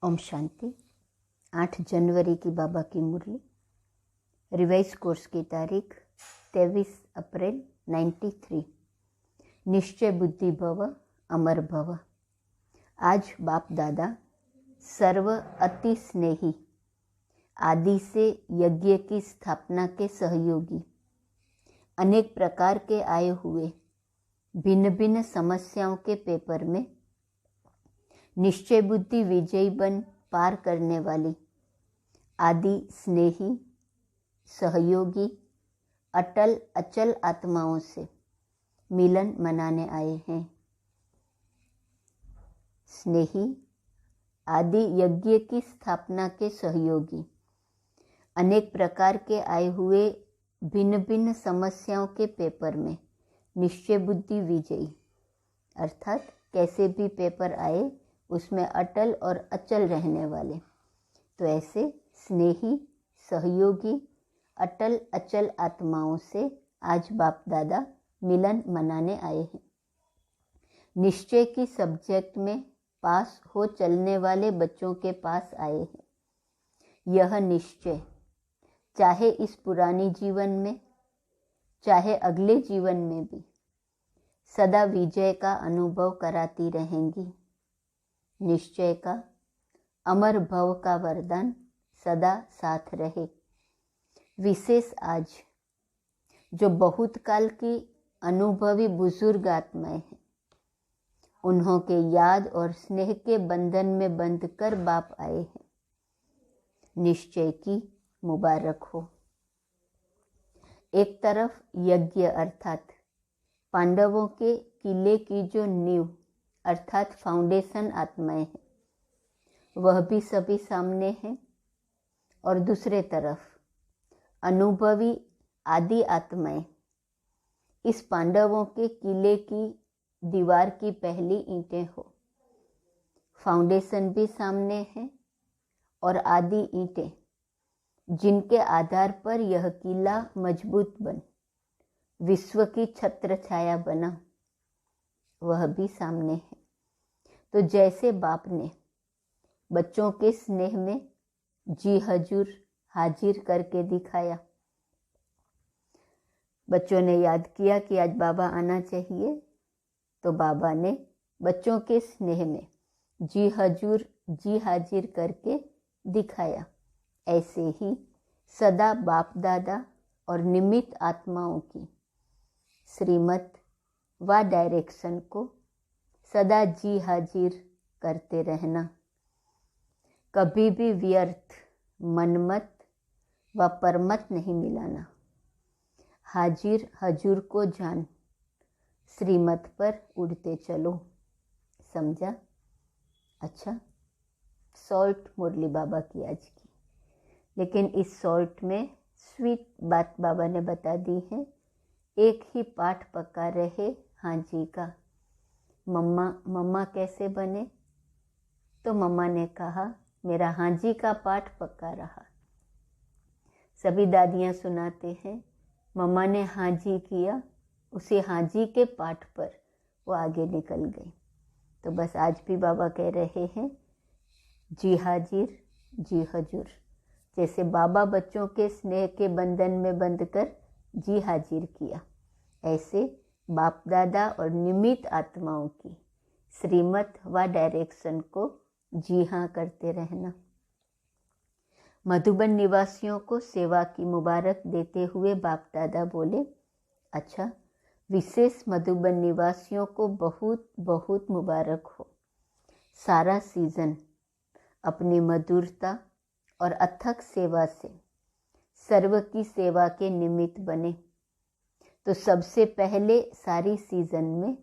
ओम शांति। 8 जनवरी की बाबा की मुरली। Revise course की तारीख 23 अप्रैल 93। निश्चय बुद्धि भव अमर भव। आज बाप दादा सर्व अति स्नेही, आदि से यज्ञ की स्थापना के सहयोगी, अनेक प्रकार के आए हुए भिन्न भिन्न समस्याओं के पेपर में निश्चय बुद्धि विजयी बन पार करने वाली, आदि स्नेही, सहयोगी, अटल अचल आत्माओं से मिलन मनाने आए हैं। स्नेही, आदि यज्ञ की स्थापना के सहयोगी, अनेक प्रकार के आए हुए भिन्न भिन्न समस्याओं के पेपर में निश्चय बुद्धि विजयी, अर्थात कैसे भी पेपर आए उसमें अटल और अचल रहने वाले। तो ऐसे स्नेही, सहयोगी, अटल अचल आत्माओं से आज बाप दादा मिलन मनाने आए हैं। निश्चय की सब्जेक्ट में पास हो चलने वाले बच्चों के पास आए हैं। यह निश्चय चाहे इस पुरानी जीवन में चाहे अगले जीवन में भी सदा विजय का अनुभव कराती रहेंगी। निश्चय का अमर भव का वरदान सदा साथ रहे। विशेष आज जो बहुत काल की अनुभवी बुजुर्ग आत्माएं हैं, उन्हों के याद और स्नेह के बंधन में बंध कर बाप आए हैं। निश्चय की मुबारक हो। एक तरफ यज्ञ अर्थात पांडवों के किले की जो नींव अर्थात फाउंडेशन आत्माएं हैं, वह भी सभी सामने हैं, और दूसरे तरफ अनुभवी आदि आत्माएं इस पांडवों के किले की दीवार की पहली ईंटें हो। फाउंडेशन भी सामने है और आदि ईंटें जिनके आधार पर यह किला मजबूत बन विश्व की छत्र छाया बना, वह भी सामने है। तो जैसे बाप ने बच्चों के स्नेह में जी हजूर हाजिर करके दिखाया, बच्चों ने याद किया कि आज बाबा आना चाहिए, तो बाबा ने बच्चों के स्नेह में जी हजूर जी हाजिर करके दिखाया। ऐसे ही सदा बाप दादा और निमित्त आत्माओं की श्रीमत व डायरेक्शन को सदा जी हाजिर करते रहना। कभी भी व्यर्थ मनमत व परमत नहीं मिलाना। हाजिर हजूर को जान श्रीमत पर उड़ते चलो। समझा? अच्छा, सॉल्ट मुरली बाबा की आज की, लेकिन इस सॉल्ट में स्वीट बात बाबा ने बता दी है। एक ही पाठ पका रहे हाँ जी का। मम्मा कैसे बने? तो मम्मा ने कहा मेरा हाँ जी का पाठ पक्का रहा। सभी दादियाँ सुनाते हैं मम्मा ने हाँ जी किया, उसे हाँ जी के पाठ पर वो आगे निकल गई। तो बस आज भी बाबा कह रहे हैं जी हाजिर जी हजूर। जैसे बाबा बच्चों के स्नेह के बंधन में बंधकर जी हाजिर किया, ऐसे बाप दादा और निमित्त आत्माओं की श्रीमत व डायरेक्शन को जी हाँ करते रहना। मधुबन निवासियों को सेवा की मुबारक देते हुए बाप दादा बोले, अच्छा, विशेष मधुबन निवासियों को बहुत बहुत मुबारक हो। सारा सीजन अपनी मधुरता और अथक सेवा से सर्व की सेवा के निमित्त बने। तो सबसे पहले सारी सीजन में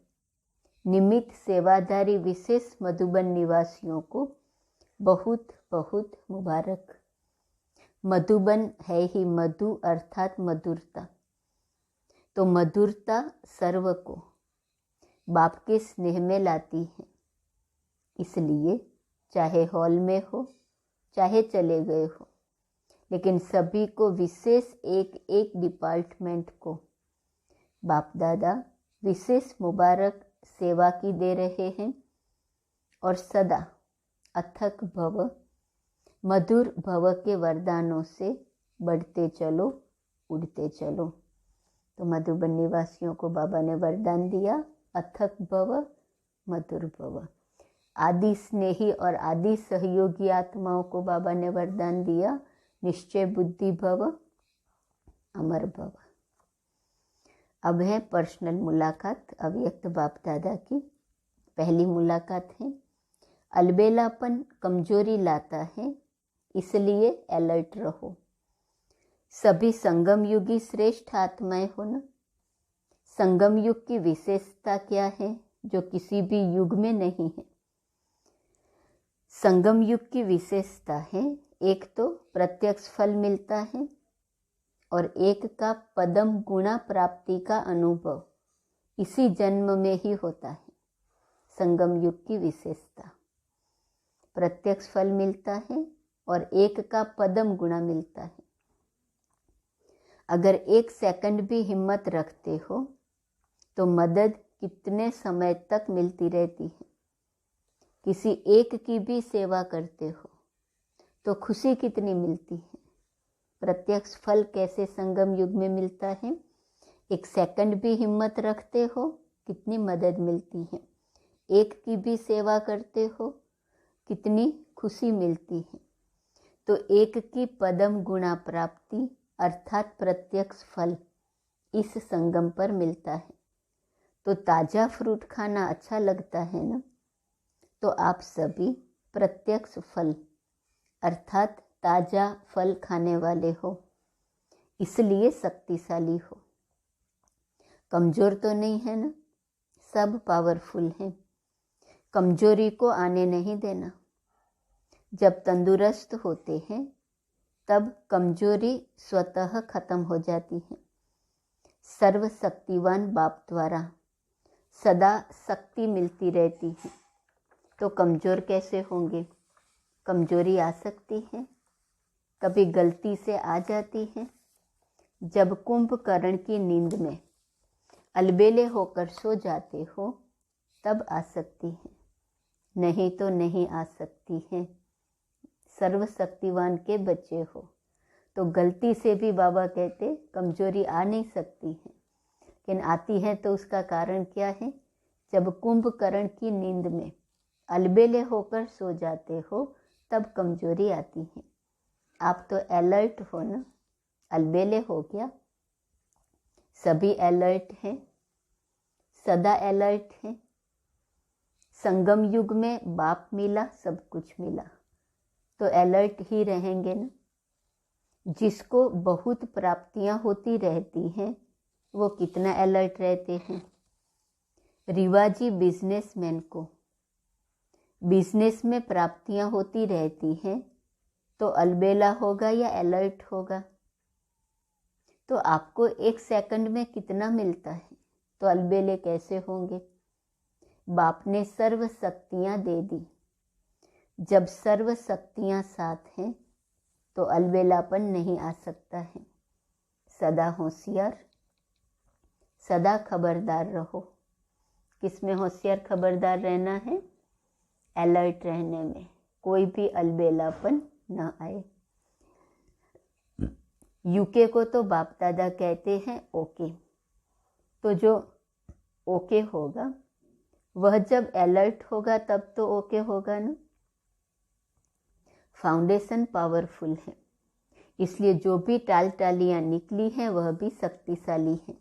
निमित्त सेवाधारी विशेष मधुबन निवासियों को बहुत बहुत मुबारक। मधुबन है ही मधु अर्थात मधुरता। तो मधुरता सर्व को बाप के स्नेह में लाती है। इसलिए चाहे हॉल में हो चाहे चले गए हो, लेकिन सभी को विशेष एक एक डिपार्टमेंट को बाप दादा विशेष मुबारक सेवा की दे रहे हैं और सदा अथक भव, मधुर भव के वरदानों से बढ़ते चलो, उड़ते चलो। तो मधुबन निवासियों को बाबा ने वरदान दिया, अथक भव, मधुर भव। आदि स्नेही और आदि सहयोगी आत्माओं को बाबा ने वरदान दिया, निश्चय बुद्धि भव, अमर भव। अब है पर्सनल मुलाकात अव्यक्त बाप दादा की। पहली मुलाकात है, अलबेलापन कमजोरी लाता है, इसलिए अलर्ट रहो। सभी संगम युगी श्रेष्ठ आत्माएं हो ना। संगम युग की विशेषता क्या है जो किसी भी युग में नहीं है? संगम युग की विशेषता है, एक तो प्रत्यक्ष फल मिलता है और एक का पदम गुणा प्राप्ति का अनुभव इसी जन्म में ही होता है। संगम युग की विशेषता, प्रत्यक्ष फल मिलता है और एक का पदम गुणा मिलता है। अगर 1 सेकंड भी हिम्मत रखते हो तो मदद कितने समय तक मिलती रहती है। किसी एक की भी सेवा करते हो तो खुशी कितनी मिलती है। प्रत्यक्ष फल कैसे संगम युग में मिलता है? 1 सेकंड भी हिम्मत रखते हो, कितनी मदद मिलती है। एक की भी सेवा करते हो, कितनी खुशी मिलती है। तो एक की पदम गुणा प्राप्ति अर्थात प्रत्यक्ष फल इस संगम पर मिलता है। तो ताज़ा फ्रूट खाना अच्छा लगता है ना, तो आप सभी प्रत्यक्ष फल अर्थात ताज़ा फल खाने वाले हो, इसलिए शक्तिशाली हो। कमज़ोर तो नहीं है ना, सब पावरफुल हैं। कमजोरी को आने नहीं देना। जब तंदुरुस्त होते हैं तब कमजोरी स्वतः खत्म हो जाती है। सर्वशक्तिवान बाप द्वारा सदा शक्ति मिलती रहती है, तो कमज़ोर कैसे होंगे? कमजोरी आ सकती है, कभी गलती से आ जाती है। जब कुंभकर्ण की नींद में अलबेले होकर सो जाते हो तब आ सकती है, नहीं तो नहीं आ सकती है। सर्वशक्तिवान के बच्चे हो तो गलती से भी बाबा कहते कमजोरी आ नहीं सकती है, लेकिन आती है तो उसका कारण क्या है? जब कुंभकर्ण की नींद में अलबेले होकर सो जाते हो तब कमजोरी आती है। आप तो अलर्ट हो ना, अलबेले हो गया, सभी अलर्ट हैं, सदा अलर्ट हैं। संगम युग में बाप मिला, सब कुछ मिला, तो अलर्ट ही रहेंगे ना। जिसको बहुत प्राप्तियां होती रहती हैं वो कितना अलर्ट रहते हैं। रिवाजी बिजनेसमैन को बिजनेस में प्राप्तियां होती रहती हैं तो अलबेला होगा या अलर्ट होगा? तो आपको 1 सेकंड में कितना मिलता है, तो अलबेले कैसे होंगे? बाप ने सर्व शक्तियां दे दी। जब सर्व शक्तियां साथ हैं तो अलबेलापन नहीं आ सकता है। सदा होशियार, सदा खबरदार रहो। किसमें होशियार खबरदार रहना है? अलर्ट रहने में, कोई भी अलबेलापन न आए। यूके को तो बाप दादा कहते हैं ओके, तो जो ओके होगा वह जब अलर्ट होगा तब तो ओके होगा ना। फाउंडेशन पावरफुल है, इसलिए जो भी टाल टालियां निकली हैं वह भी शक्तिशाली है।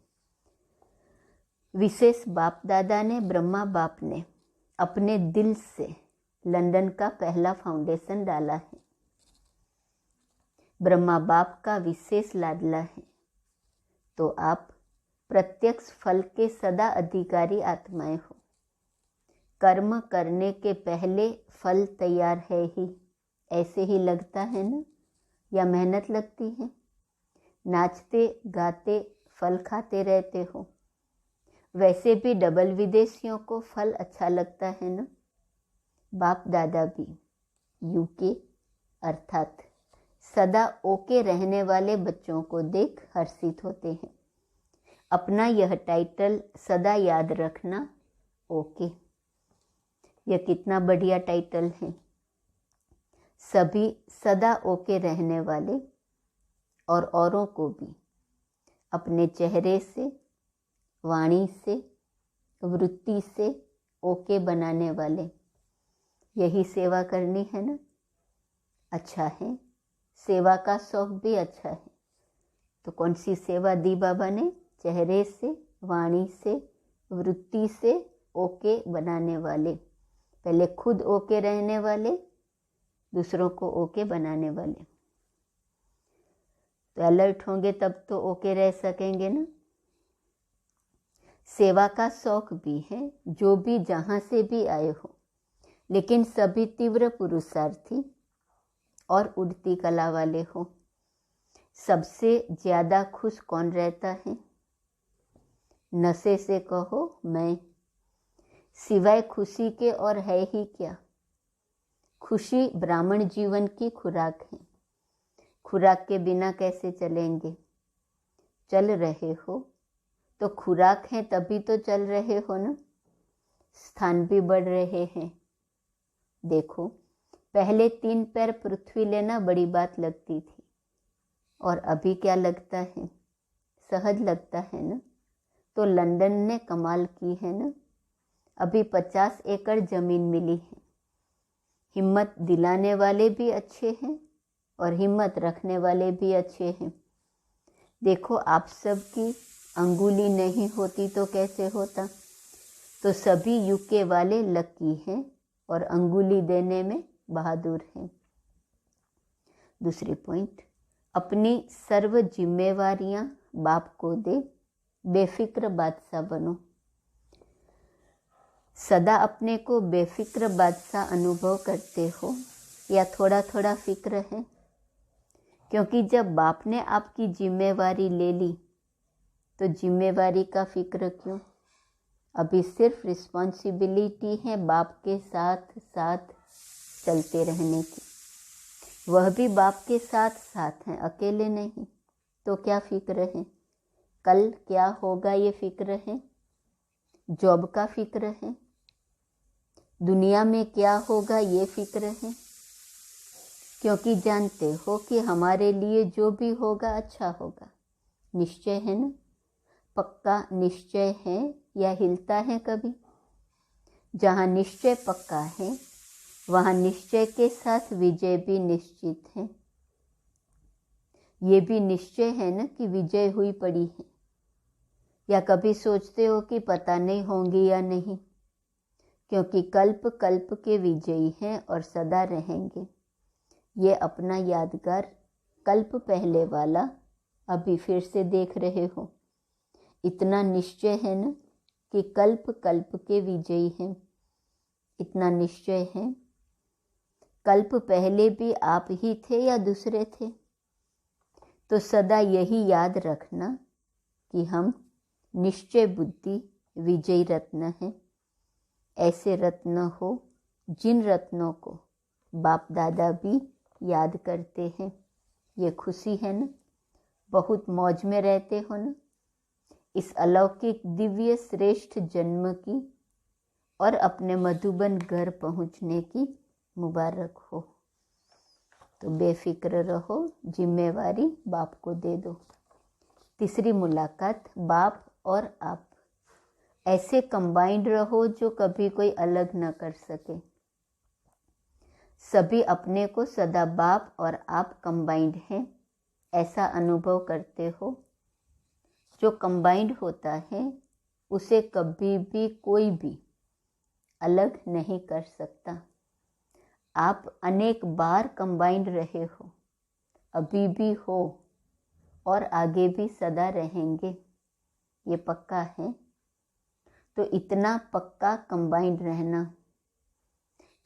विशेष बाप दादा ने, ब्रह्मा बाप ने अपने दिल से लंदन का पहला फाउंडेशन डाला है। ब्रह्मा बाप का विशेष लाडला है, तो आप प्रत्यक्ष फल के सदा अधिकारी आत्माएं हो। कर्म करने के पहले फल तैयार है ही, ऐसे ही लगता है ना, या मेहनत लगती है? नाचते गाते फल खाते रहते हो, वैसे भी डबल विदेशियों को फल अच्छा लगता है ना। बाप दादा भी यूके अर्थात सदा ओके रहने वाले बच्चों को देख हर्षित होते हैं। अपना यह टाइटल सदा याद रखना, ओके। यह कितना बढ़िया टाइटल है। सभी सदा ओके रहने वाले और औरों को भी अपने चेहरे से, वाणी से, वृत्ति से ओके बनाने वाले। यही सेवा करनी है ना? अच्छा है, सेवा का शौक भी अच्छा है। तो कौन सी सेवा दी बाबा ने? चेहरे से, वाणी से, वृत्ति से ओके बनाने वाले। पहले खुद ओके रहने वाले, दूसरों को ओके बनाने वाले। तो अलर्ट होंगे तब तो ओके रह सकेंगे ना। सेवा का शौक भी है, जो भी जहाँ से भी आए हो, लेकिन सभी तीव्र पुरुषार्थी और उड़ती कला वाले हो। सबसे ज़्यादा खुश कौन रहता है? नशे से कहो मैं, सिवाय खुशी के और है ही क्या। खुशी ब्राह्मण जीवन की खुराक है। खुराक के बिना कैसे चलेंगे? चल रहे हो तो खुराक है तभी तो चल रहे हो ना। स्थान भी बढ़ रहे हैं। देखो, पहले 3 पैर पृथ्वी लेना बड़ी बात लगती थी, और अभी क्या लगता है? सहज लगता है ना। तो लंदन ने कमाल की है ना। अभी 50 एकड़ जमीन मिली है। हिम्मत दिलाने वाले भी अच्छे हैं और हिम्मत रखने वाले भी अच्छे हैं। देखो, आप सबकी अंगुली नहीं होती तो कैसे होता। तो सभी यूके वाले लकी हैं और अंगुली देने में बहादुर हैं। दूसरी पॉइंट, अपनी सर्व जिम्मेवारियां बाप को दे, बेफिक्र बादशाह बनो। सदा अपने को बेफिक्र बादशाह अनुभव करते हो या थोड़ा थोड़ा फिक्र है? क्योंकि जब बाप ने आपकी जिम्मेवारी ले ली तो जिम्मेवारी का फिक्र क्यों? अभी सिर्फ रिस्पॉन्सिबिलिटी है बाप के साथ साथ चलते रहने की। वह भी बाप के साथ साथ हैं, अकेले नहीं। तो क्या फिक्र है? कल क्या होगा ये फिक्र है। जॉब का फिक्र है। दुनिया में क्या होगा ये फिक्र है। क्योंकि जानते हो कि हमारे लिए जो भी होगा अच्छा होगा। निश्चय है ना। पक्का निश्चय है या हिलता है कभी? जहाँ निश्चय पक्का है वहाँ निश्चय के साथ विजय भी निश्चित है। ये भी निश्चय है ना कि विजय हुई पड़ी है। या कभी सोचते हो कि पता नहीं होंगी या नहीं? क्योंकि कल्प कल्प के विजयी हैं और सदा रहेंगे। ये अपना यादगार कल्प पहले वाला अभी फिर से देख रहे हो। इतना निश्चय है ना कि कल्प कल्प के विजयी हैं। इतना निश्चय है। कल्प पहले भी आप ही थे या दूसरे थे? तो सदा यही याद रखना कि हम निश्चय बुद्धि विजयी रत्न हैं। ऐसे रत्न हो जिन रत्नों को बाप दादा भी याद करते हैं। ये खुशी है ना। बहुत मौज में रहते हो ना। इस अलौकिक दिव्य श्रेष्ठ जन्म की और अपने मधुबन घर पहुंचने की मुबारक हो। तो बेफिक्र रहो, जिम्मेवारी बाप को दे दो। तीसरी मुलाकात, बाप और आप। ऐसे कंबाइंड रहो जो कभी कोई अलग न कर सके। सभी अपने को सदा बाप और आप कंबाइंड हैं ऐसा अनुभव करते हो। जो कंबाइंड होता है उसे कभी भी कोई भी अलग नहीं कर सकता। आप अनेक बार कंबाइंड रहे हो, अभी भी हो और आगे भी सदा रहेंगे। ये पक्का है। तो इतना पक्का कंबाइंड रहना।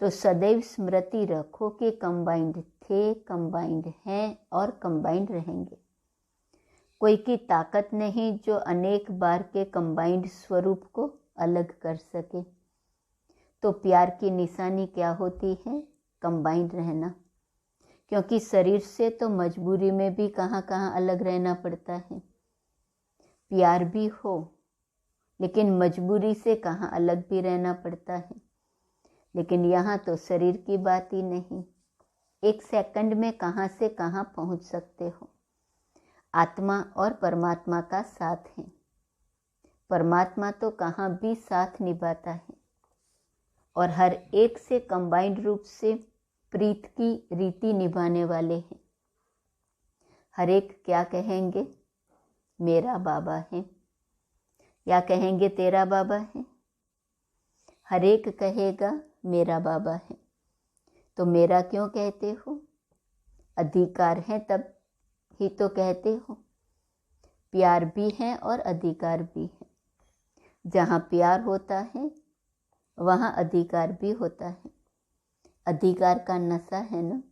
तो सदैव स्मृति रखो कि कंबाइंड थे, कंबाइंड हैं और कंबाइंड रहेंगे। कोई की ताकत नहीं जो अनेक बार के कंबाइंड स्वरूप को अलग कर सके। तो प्यार की निशानी क्या होती है? कंबाइंड रहना। क्योंकि शरीर से तो मजबूरी में भी कहाँ कहाँ अलग रहना पड़ता है। प्यार भी हो लेकिन मजबूरी से कहाँ अलग भी रहना पड़ता है। लेकिन यहाँ तो शरीर की बात ही नहीं, एक सेकंड में कहाँ से कहाँ पहुँच सकते हो। आत्मा और परमात्मा का साथ है। परमात्मा तो कहाँ भी साथ निभाता है और हर एक से कंबाइंड रूप से प्रीत की रीति निभाने वाले हैं। हर एक क्या कहेंगे, मेरा बाबा है, या कहेंगे तेरा बाबा है। हर एक कहेगा मेरा बाबा है। तो मेरा क्यों कहते हो? अधिकार है तब ही तो कहते हो। प्यार भी है और अधिकार भी है। जहाँ प्यार होता है वहाँ अधिकार भी होता है। अधिकार का नशा है ना।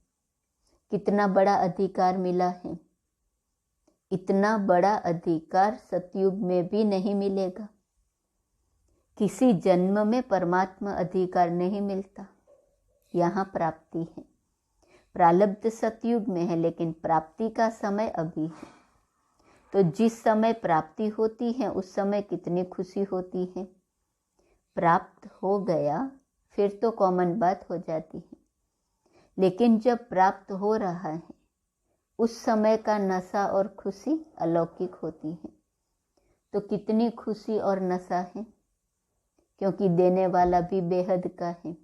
कितना बड़ा अधिकार मिला है। इतना बड़ा अधिकार सतयुग में भी नहीं मिलेगा। किसी जन्म में परमात्मा अधिकार नहीं मिलता। यहाँ प्राप्ति है। प्रारब्ध सतयुग में है, लेकिन प्राप्ति का समय अभी है। तो जिस समय प्राप्ति होती है उस समय कितनी खुशी होती है। प्राप्त हो गया फिर तो कॉमन बात हो जाती है, लेकिन जब प्राप्त हो रहा है उस समय का नशा और खुशी अलौकिक होती है। तो कितनी खुशी और नशा है, क्योंकि देने वाला भी बेहद का है।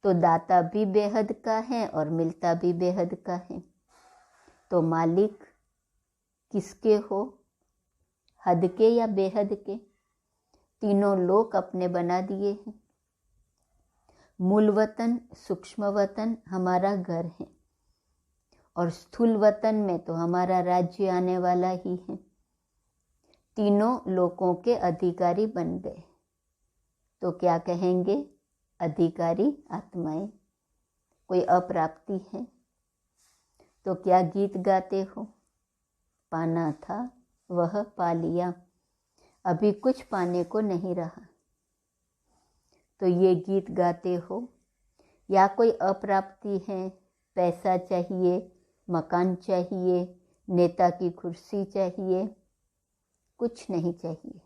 तो दाता भी बेहद का है और मिलता भी बेहद का है। तो मालिक किसके हो, हद के या बेहद के? तीनों लोक अपने बना दिए हैं। मूल वतन, सूक्ष्म वतन हमारा घर है और स्थूल वतन में तो हमारा राज्य आने वाला ही है। तीनों लोकों के अधिकारी बन गए। तो क्या कहेंगे? अधिकारी आत्माएं। कोई अप्राप्ति है तो क्या गीत गाते हो? पाना था वह पा लिया, अभी कुछ पाने को नहीं रहा। तो ये गीत गाते हो। या कोई अप्राप्ति है, पैसा चाहिए, मकान चाहिए, नेता की कुर्सी चाहिए? कुछ नहीं चाहिए,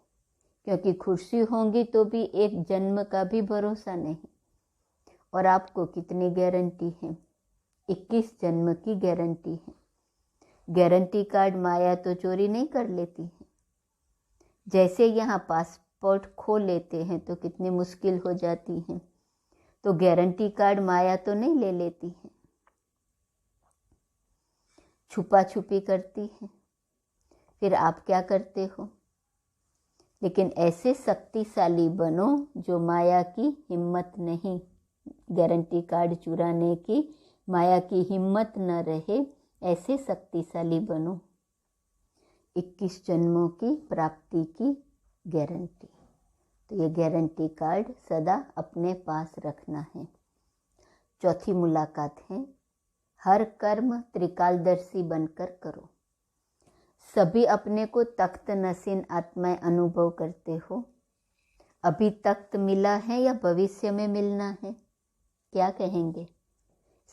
क्योंकि कुर्सी होंगी तो भी एक जन्म का भी भरोसा नहीं। और आपको कितनी गारंटी है? 21 जन्म की गारंटी है। गारंटी कार्ड माया तो चोरी नहीं कर लेती है। जैसे यहाँ पासपोर्ट खो लेते हैं तो कितनी मुश्किल हो जाती है, तो गारंटी कार्ड माया तो नहीं ले लेती है, छुपा छुपी करती है। फिर आप क्या करते हो? लेकिन ऐसे शक्तिशाली बनो जो माया की हिम्मत नहीं, गारंटी कार्ड चुराने की माया की हिम्मत न रहे, ऐसे शक्तिशाली बनो। 21 जन्मों की प्राप्ति की गारंटी। तो ये गारंटी कार्ड सदा अपने पास रखना है। चौथी मुलाकात है, हर कर्म त्रिकालदर्शी बनकर करो। सभी अपने को तख्त नसीन आत्माएं अनुभव करते हो। अभी तख्त मिला है या भविष्य में मिलना है? क्या कहेंगे?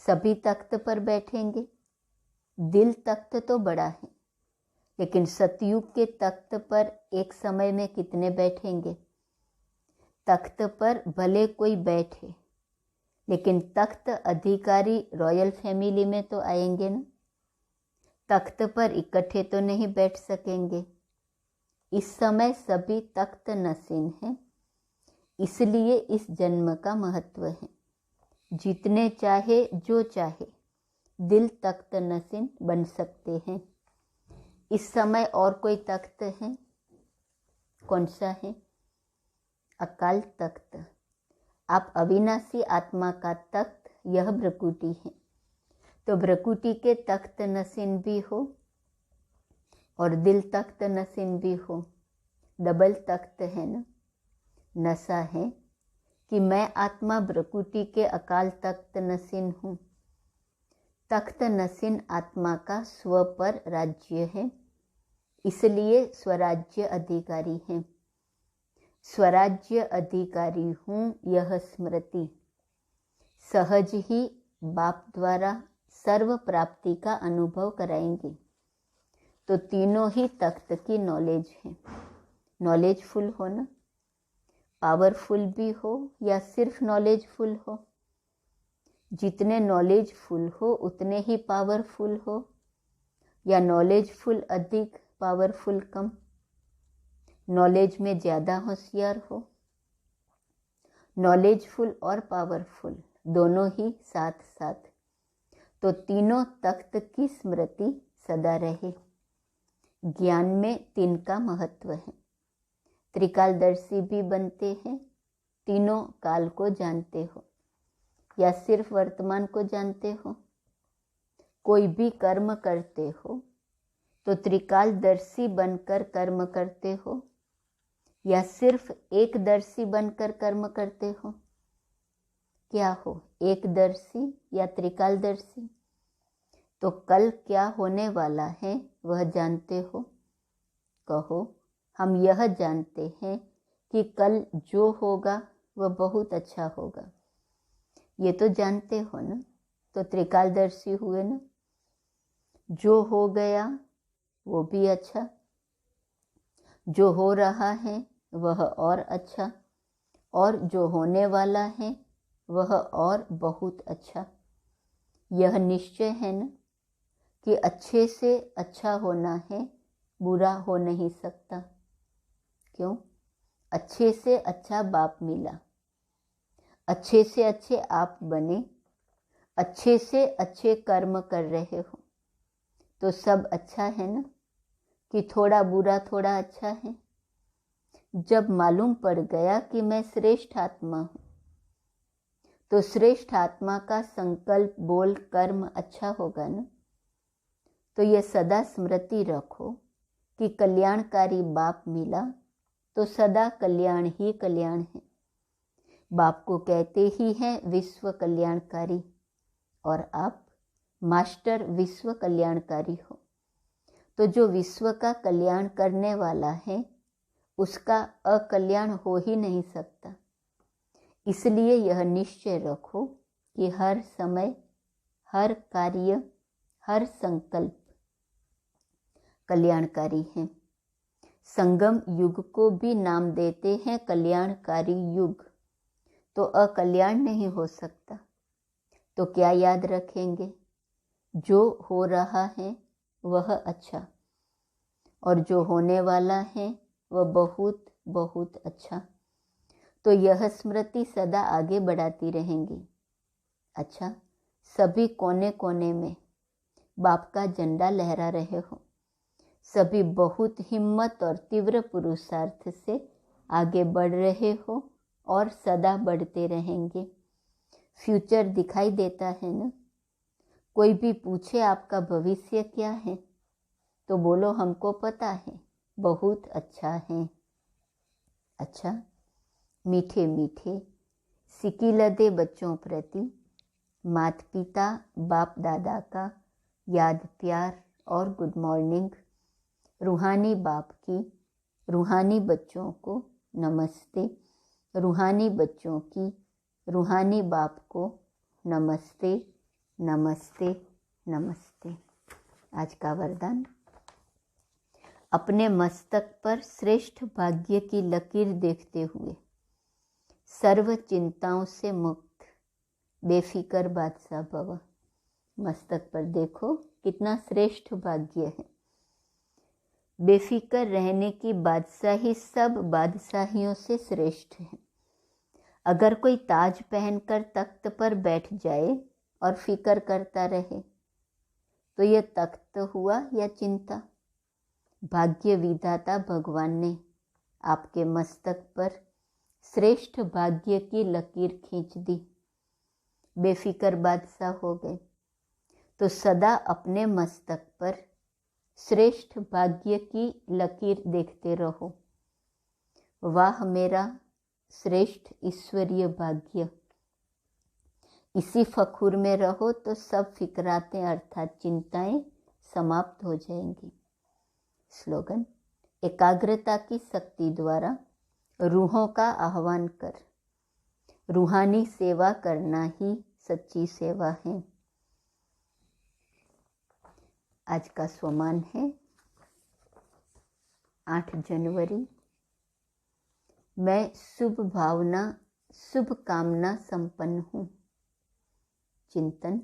सभी तख्त पर बैठेंगे। दिल तख्त तो बड़ा है, लेकिन सतयुग के तख्त पर एक समय में कितने बैठेंगे? तख्त पर भले कोई बैठे, लेकिन तख्त अधिकारी रॉयल फैमिली में तो आएंगे ना। तख्त पर इकट्ठे तो नहीं बैठ सकेंगे। इस समय सभी तख्त नसीन हैं, इसलिए इस जन्म का महत्व है। जितने चाहे जो चाहे दिल तख्त नसीन बन सकते हैं। इस समय और कोई तख्त है? कौन सा है? अकाल तख्त। आप अविनाशी आत्मा का तख्त यह भ्रकुटी है। तो भ्रकुटी के तख्त नसीन भी हो और दिल तख्त नसीन भी हो। डबल तख्त है ना। नशा है कि मैं आत्मा भ्रकुटी के अकाल तख्त नसीन हूँ। तख्त नसीन आत्मा का स्व पर राज्य है, इसलिए स्वराज्य अधिकारी है। स्वराज्य अधिकारी हूँ यह स्मृति सहज ही बाप द्वारा सर्व प्राप्ति का अनुभव कराएंगे। तो तीनों ही तख्त की नॉलेज है। नॉलेजफुल हो ना, पावरफुल भी हो या सिर्फ नॉलेजफुल हो। जितने नॉलेजफुल हो उतने ही पावरफुल हो, या नॉलेजफुल अधिक पावरफुल कम, नॉलेज में ज़्यादा होशियार हो। नॉलेजफुल और पावरफुल दोनों ही साथ साथ, तो तीनों तख्त की स्मृति सदा रहे। ज्ञान में तीन का महत्व है। त्रिकालदर्शी भी बनते हैं, तीनों काल को जानते हो, या सिर्फ वर्तमान को जानते हो। कोई भी कर्म करते हो तो त्रिकालदर्शी बनकर कर्म करते हो, या सिर्फ एकदर्शी बनकर कर्म करते हो। क्या हो, एकदर्शी या त्रिकालदर्शी? तो कल क्या होने वाला है वह जानते हो? कहो, हम यह जानते हैं कि कल जो होगा वह बहुत अच्छा होगा। ये तो जानते हो ना, तो त्रिकालदर्शी हुए ना। जो हो गया वो भी अच्छा, जो हो रहा है वह और अच्छा, और जो होने वाला है वह और बहुत अच्छा। यह निश्चय है ना कि अच्छे से अच्छा होना है, बुरा हो नहीं सकता। क्यों? अच्छे से अच्छा बाप मिला, अच्छे से अच्छे आप बने, अच्छे से अच्छे कर्म कर रहे हो, तो सब अच्छा है ना, कि थोड़ा बुरा थोड़ा अच्छा है। जब मालूम पड़ गया कि मैं श्रेष्ठ आत्मा हूँ, तो श्रेष्ठ आत्मा का संकल्प बोल कर्म अच्छा होगा ना। तो यह सदा स्मृति रखो कि कल्याणकारी बाप मिला तो सदा कल्याण ही कल्याण है। बाप को कहते ही हैं विश्व कल्याणकारी, और आप मास्टर विश्व कल्याणकारी हो। तो जो विश्व का कल्याण करने वाला है उसका अकल्याण हो ही नहीं सकता। इसलिए यह निश्चय रखो कि हर समय, हर कार्य, हर संकल्प कल्याणकारी है। संगम युग को भी नाम देते हैं कल्याणकारी युग, तो अकल्याण नहीं हो सकता। तो क्या याद रखेंगे? जो हो रहा है वह अच्छा, और जो होने वाला है वह बहुत बहुत अच्छा। तो यह स्मृति सदा आगे बढ़ाती रहेंगी। अच्छा, सभी कोने कोने में बाप का झंडा लहरा रहे हो, सभी बहुत हिम्मत और तीव्र पुरुषार्थ से आगे बढ़ रहे हो और सदा बढ़ते रहेंगे। फ्यूचर दिखाई देता है ना। कोई भी पूछे आपका भविष्य क्या है, तो बोलो हमको पता है, बहुत अच्छा है। अच्छा, मीठे मीठे सिकिलदे बच्चों प्रति माता पिता बाप दादा का याद प्यार और गुड मॉर्निंग। रूहानी बाप की रूहानी बच्चों को नमस्ते, रूहानी बच्चों की रूहानी बाप को नमस्ते नमस्ते नमस्ते। आज का वरदान, अपने मस्तक पर श्रेष्ठ भाग्य की लकीर देखते हुए सर्व चिंताओं से मुक्त बेफिक्र बादशाह भव। मस्तक पर देखो कितना श्रेष्ठ भाग्य है। बेफिक्र रहने की बादशाही सब बादशाहियों से श्रेष्ठ है। अगर कोई ताज पहनकर तख्त पर बैठ जाए और फिक्र करता रहे तो यह तख्त हुआ या चिंता? भाग्य विधाता भगवान ने आपके मस्तक पर श्रेष्ठ भाग्य की लकीर खींच दी, बेफिक्र बादशाह हो गए। तो सदा अपने मस्तक पर श्रेष्ठ भाग्य की लकीर देखते रहो। वाह मेरा श्रेष्ठ ईश्वरीय भाग्य। इसी फखुर में रहो तो सब फिक्रातें अर्थात चिंताएं समाप्त हो जाएंगी। स्लोगन, एकाग्रता की शक्ति द्वारा रूहों का आह्वान कर। रूहानी सेवा करना ही सच्ची सेवा है। आज का स्वमान है 8 जनवरी। मैं शुभ भावना शुभ कामना संपन्न हूँ। चिंतन,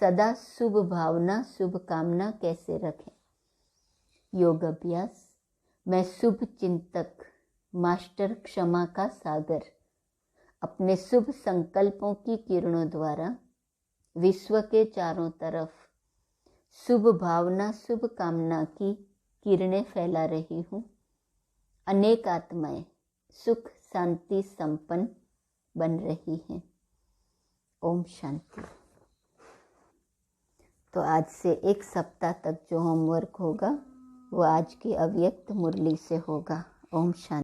सदा शुभ भावना शुभ कामना कैसे रखें। योग अभ्यास। मैं शुभ चिंतक, मास्टर क्षमा का सागर, अपने शुभ संकल्पों की किरणों द्वारा विश्व के चारों तरफ शुभ भावना शुभ कामना की किरणें फैला रही हूँ। अनेक आत्माएं सुख शांति संपन्न बन रही हैं। ओम शांति। तो आज से 1 सप्ताह तक जो होमवर्क होगा वो आज की अव्यक्त मुरली से होगा। ओम शांति।